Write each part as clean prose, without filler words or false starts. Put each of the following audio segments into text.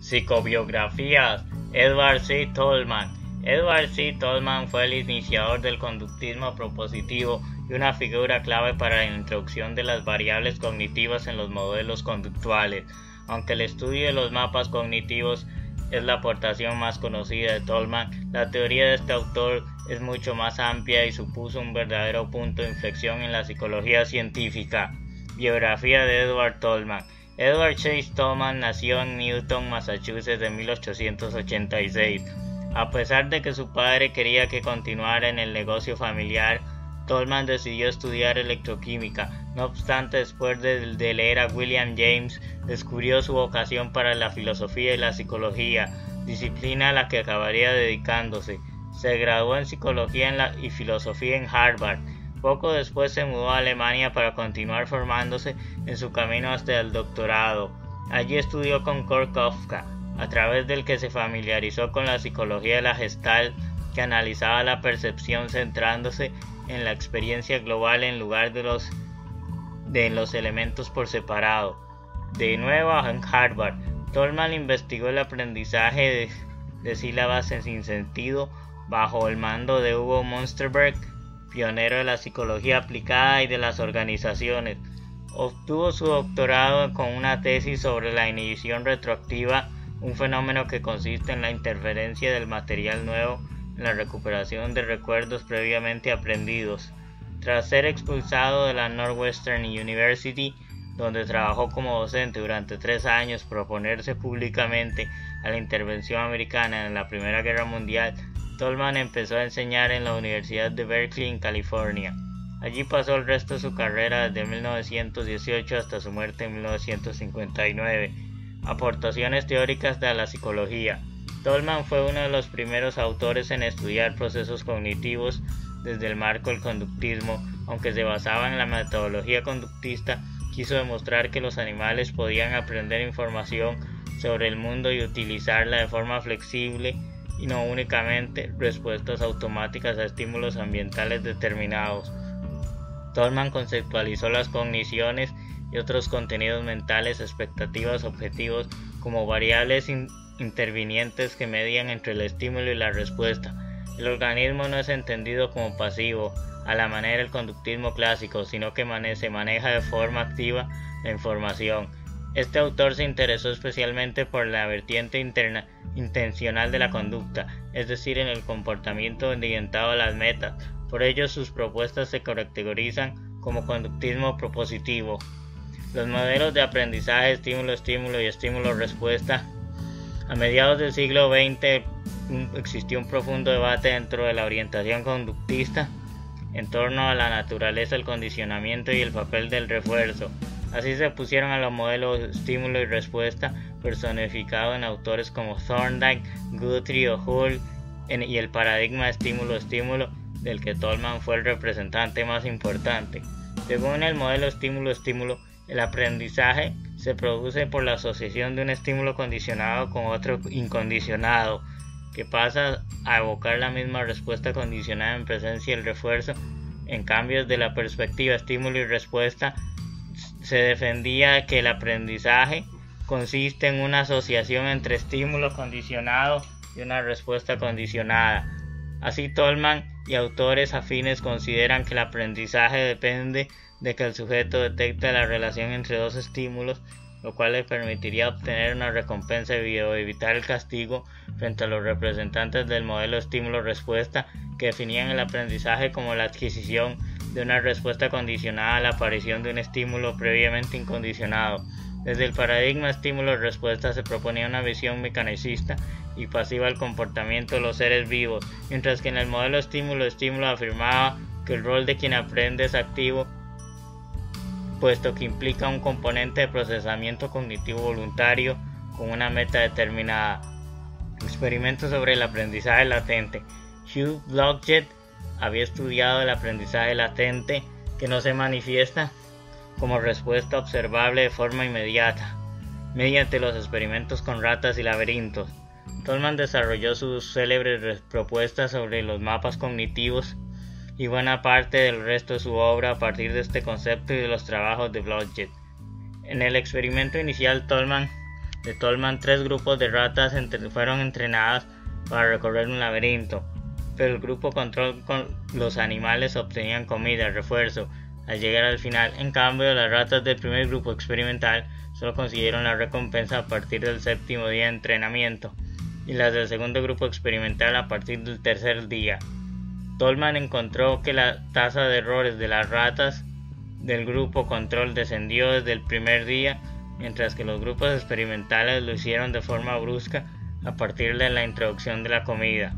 Psicobiografías. Edward C. Tolman. Edward C. Tolman fue el iniciador del conductismo propositivo y una figura clave para la introducción de las variables cognitivas en los modelos conductuales. Aunque el estudio de los mapas cognitivos es la aportación más conocida de Tolman, la teoría de este autor es mucho más amplia y supuso un verdadero punto de inflexión en la psicología científica. Biografía de Edward Tolman. Edward Chase Tolman nació en Newton, Massachusetts en 1886. A pesar de que su padre quería que continuara en el negocio familiar, Tolman decidió estudiar electroquímica. No obstante, después de leer a William James, descubrió su vocación para la filosofía y la psicología, disciplina a la que acabaría dedicándose. Se graduó en psicología y filosofía en Harvard. Poco después se mudó a Alemania para continuar formándose en su camino hasta el doctorado. Allí estudió con Kurt Kafka, a través del que se familiarizó con la psicología de la Gestalt, que analizaba la percepción centrándose en la experiencia global en lugar de los elementos por separado. De nuevo en Harvard, Tolman investigó el aprendizaje de sílabas sin sentido bajo el mando de Hugo Münsterberg, pionero de la psicología aplicada y de las organizaciones. Obtuvo su doctorado con una tesis sobre la inhibición retroactiva, un fenómeno que consiste en la interferencia del material nuevo en la recuperación de recuerdos previamente aprendidos. Tras ser expulsado de la Northwestern University, donde trabajó como docente durante 3 años por oponerse públicamente a la intervención americana en la Primera Guerra Mundial, Tolman empezó a enseñar en la Universidad de Berkeley en California. Allí pasó el resto de su carrera desde 1918 hasta su muerte en 1959. Aportaciones teóricas de la psicología. Tolman fue uno de los primeros autores en estudiar procesos cognitivos desde el marco del conductismo. Aunque se basaba en la metodología conductista, quiso demostrar que los animales podían aprender información sobre el mundo y utilizarla de forma flexible y no únicamente respuestas automáticas a estímulos ambientales determinados. Tolman conceptualizó las cogniciones y otros contenidos mentales, expectativas, objetivos, como variables intervinientes que median entre el estímulo y la respuesta. El organismo no es entendido como pasivo, a la manera del conductismo clásico, sino que se maneja de forma activa la información. Este autor se interesó especialmente por la vertiente intencional de la conducta, es decir, en el comportamiento orientado a las metas. Por ello, sus propuestas se categorizan como conductismo propositivo. Los modelos de aprendizaje estímulo-estímulo y estímulo-respuesta. A mediados del siglo XX existió un profundo debate dentro de la orientación conductista en torno a la naturaleza del condicionamiento y el papel del refuerzo. Así se pusieron a los modelos estímulo y respuesta personificados en autores como Thorndike, Guthrie o Hull y el paradigma estímulo-estímulo, del que Tolman fue el representante más importante. Según el modelo estímulo-estímulo, el aprendizaje se produce por la asociación de un estímulo condicionado con otro incondicionado, que pasa a evocar la misma respuesta condicionada en presencia del refuerzo. En cambio, desde la perspectiva estímulo y respuesta, se defendía que el aprendizaje consiste en una asociación entre estímulo condicionado y una respuesta condicionada. Así, Tolman y autores afines consideran que el aprendizaje depende de que el sujeto detecte la relación entre dos estímulos, lo cual le permitiría obtener una recompensa o evitar el castigo, frente a los representantes del modelo estímulo-respuesta, que definían el aprendizaje como la adquisición de una respuesta condicionada a la aparición de un estímulo previamente incondicionado. Desde el paradigma estímulo-respuesta se proponía una visión mecanicista y pasiva del comportamiento de los seres vivos, mientras que en el modelo estímulo-estímulo afirmaba que el rol de quien aprende es activo, puesto que implica un componente de procesamiento cognitivo voluntario con una meta determinada. Experimentos sobre el aprendizaje latente. Hugh Blodgett había estudiado el aprendizaje latente, que no se manifiesta como respuesta observable de forma inmediata, mediante los experimentos con ratas y laberintos. Tolman desarrolló sus célebres propuestas sobre los mapas cognitivos y buena parte del resto de su obra a partir de este concepto y de los trabajos de Blodgett. En el experimento inicial, Tolman de Tolman, 3 grupos de ratas fueron entrenadas para recorrer un laberinto, pero el grupo control con los animales obtenían comida, refuerzo, al llegar al final. En cambio, las ratas del primer grupo experimental solo consiguieron la recompensa a partir del 7º día de entrenamiento, y las del segundo grupo experimental a partir del 3er día. Tolman encontró que la tasa de errores de las ratas del grupo control descendió desde el primer día, mientras que los grupos experimentales lo hicieron de forma brusca a partir de la introducción de la comida.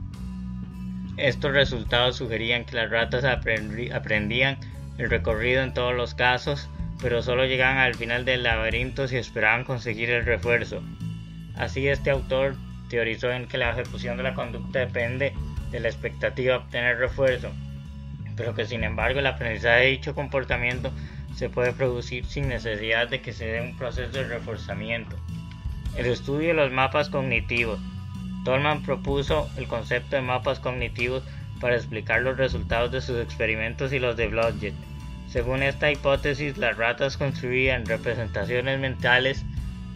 Estos resultados sugerían que las ratas aprendían el recorrido en todos los casos, pero solo llegaban al final del laberinto si esperaban conseguir el refuerzo. Así, este autor teorizó en que la ejecución de la conducta depende de la expectativa de obtener refuerzo, pero que sin embargo el aprendizaje de dicho comportamiento se puede producir sin necesidad de que se dé un proceso de reforzamiento. El estudio de los mapas cognitivos. Tolman propuso el concepto de mapas cognitivos para explicar los resultados de sus experimentos y los de Blodgett. Según esta hipótesis, las ratas construían representaciones mentales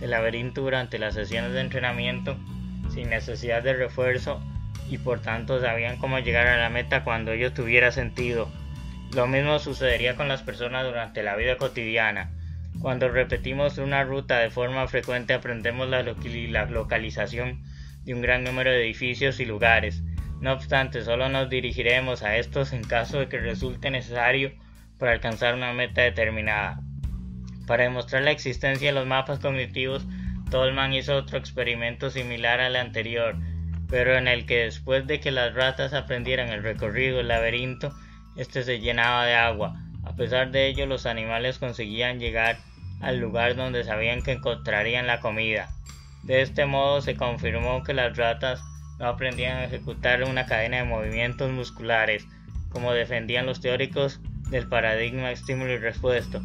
del laberinto durante las sesiones de entrenamiento sin necesidad de refuerzo, y por tanto sabían cómo llegar a la meta cuando ello tuviera sentido. Lo mismo sucedería con las personas durante la vida cotidiana. Cuando repetimos una ruta de forma frecuente, aprendemos la localización de un gran número de edificios y lugares. No obstante, solo nos dirigiremos a estos en caso de que resulte necesario para alcanzar una meta determinada. Para demostrar la existencia de los mapas cognitivos, Tolman hizo otro experimento similar al anterior, pero en el que después de que las ratas aprendieran el recorrido del laberinto, este se llenaba de agua. A pesar de ello, los animales conseguían llegar al lugar donde sabían que encontrarían la comida. De este modo se confirmó que las ratas no aprendían a ejecutar una cadena de movimientos musculares, como defendían los teóricos del paradigma estímulo y respuesta,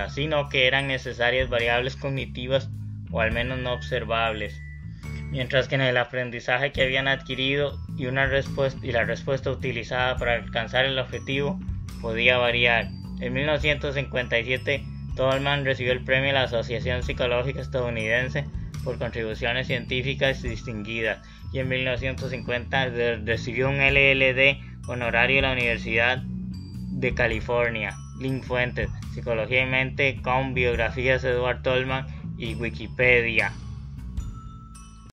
sino que eran necesarias variables cognitivas o al menos no observables, mientras que en el aprendizaje que habían adquirido y la respuesta utilizada para alcanzar el objetivo podía variar. En 1957, Tolman recibió el premio de la Asociación Psicológica Estadounidense por contribuciones científicas distinguidas, y en 1950 recibió un LLD honorario de la Universidad de California. Link fuentes: Psicología y Mente, con biografías de Edward Tolman y Wikipedia.